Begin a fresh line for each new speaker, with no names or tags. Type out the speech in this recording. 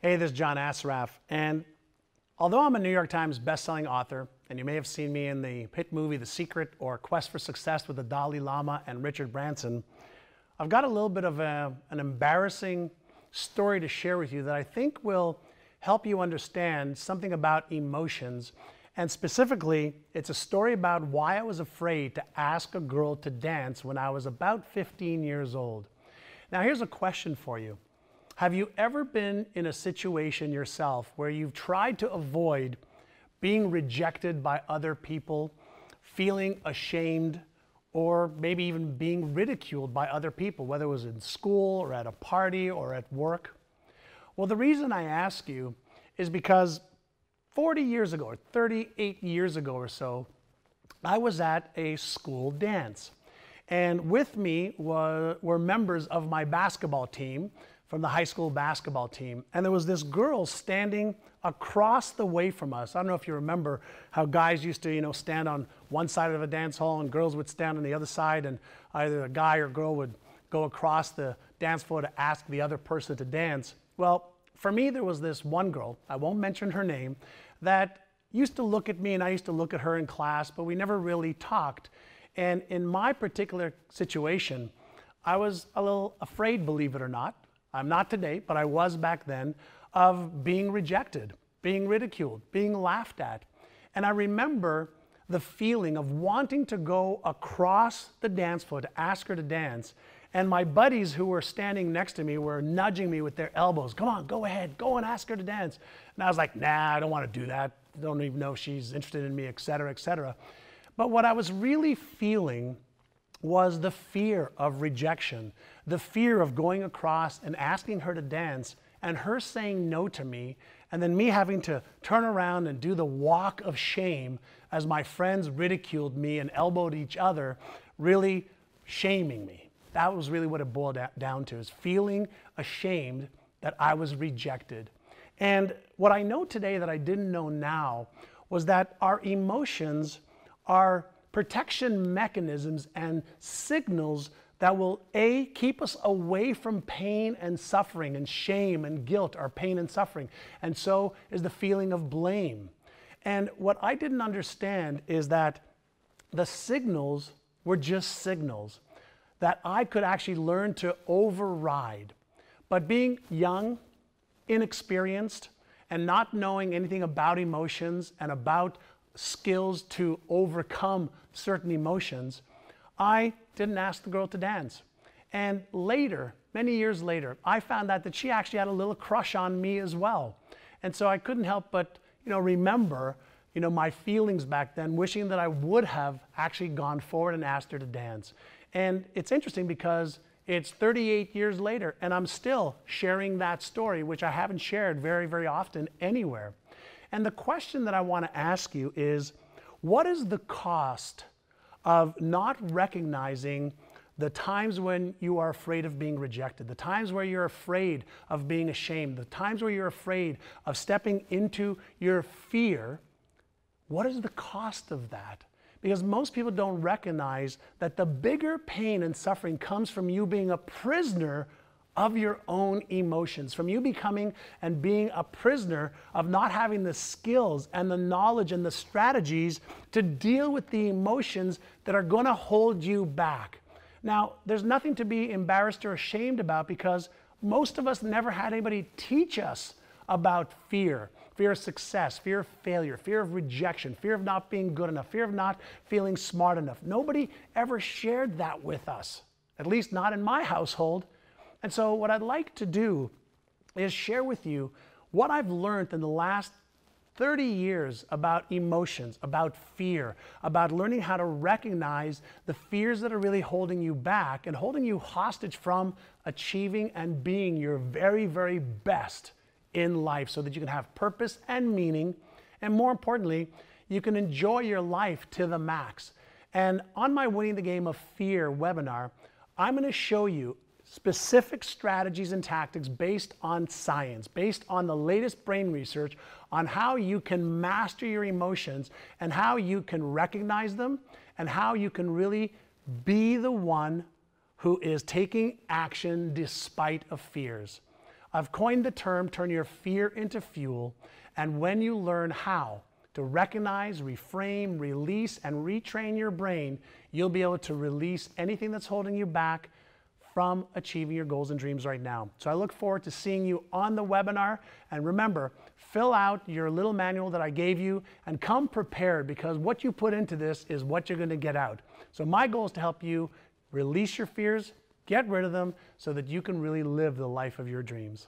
Hey, this is John Assaraf, and although I'm a New York Times bestselling author, and you may have seen me in the hit movie The Secret or Quest for Success with the Dalai Lama and Richard Branson, I've got a little bit of an embarrassing story to share with you that I think will help you understand something about emotions. And specifically, it's a story about why I was afraid to ask a girl to dance when I was about 15 years old. Now, here's a question for you. Have you ever been in a situation yourself where you've tried to avoid being rejected by other people, feeling ashamed, or maybe even being ridiculed by other people, whether it was in school or at a party or at work? Well, the reason I ask you is because 40 years ago, or 38 years ago or so, I was at a school dance. And with me were members of my basketball team, from the high school basketball team. And there was this girl standing across the way from us. I don't know if you remember how guys used to, stand on one side of a dance hall and girls would stand on the other side, and either a guy or girl would go across the dance floor to ask the other person to dance. Well, for me, there was this one girl, I won't mention her name, that used to look at me and I used to look at her in class, but we never really talked. And in my particular situation, I was a little afraid, believe it or not. I'm not today, but I was back then, of being rejected, being ridiculed, being laughed at. And I remember the feeling of wanting to go across the dance floor to ask her to dance. And my buddies who were standing next to me were nudging me with their elbows. Come on, go ahead, go and ask her to dance. And I was like, nah, I don't want to do that. I don't even know if she's interested in me, et cetera, et cetera. But what I was really feeling was the fear of rejection, the fear of going across and asking her to dance and her saying no to me, and then me having to turn around and do the walk of shame as my friends ridiculed me and elbowed each other, really shaming me. That was really what it boiled down to, is feeling ashamed that I was rejected. And what I know today that I didn't know now was that our emotions are protection mechanisms and signals that will, A, keep us away from pain and suffering and shame and guilt, our pain and suffering. And so is the feeling of blame. And what I didn't understand is that the signals were just signals that I could actually learn to override. But being young, inexperienced, and not knowing anything about emotions and about skills to overcome certain emotions, I didn't ask the girl to dance. And later, many years later, I found out that she actually had a little crush on me as well. And so I couldn't help but, remember, my feelings back then, wishing that I would have actually gone forward and asked her to dance. And it's interesting because it's 38 years later and I'm still sharing that story, which I haven't shared very, very often anywhere. And the question that I want to ask you is, what is the cost of not recognizing the times when you are afraid of being rejected, the times where you're afraid of being ashamed, the times where you're afraid of stepping into your fear? What is the cost of that? Because most people don't recognize that the bigger pain and suffering comes from you being a prisoner of your own emotions, from you becoming and being a prisoner of not having the skills and the knowledge and the strategies to deal with the emotions that are going to hold you back. Now, there's nothing to be embarrassed or ashamed about, because most of us never had anybody teach us about fear, fear of success, fear of failure, fear of rejection, fear of not being good enough, fear of not feeling smart enough. Nobody ever shared that with us, at least not in my household. And so what I'd like to do is share with you what I've learned in the last 30 years about emotions, about fear, about learning how to recognize the fears that are really holding you back and holding you hostage from achieving and being your very, very best in life, so that you can have purpose and meaning, and more importantly, you can enjoy your life to the max. And on my Winning the Game of Fear webinar, I'm going to show you specific strategies and tactics based on science, based on the latest brain research on how you can master your emotions and how you can recognize them and how you can really be the one who is taking action despite of fears. I've coined the term, turn your fear into fuel, and when you learn how to recognize, reframe, release, and retrain your brain, you'll be able to release anything that's holding you back from achieving your goals and dreams right now. So I look forward to seeing you on the webinar. And remember, fill out your little manual that I gave you and come prepared, because what you put into this is what you're going to get out. So my goal is to help you release your fears, get rid of them, so that you can really live the life of your dreams.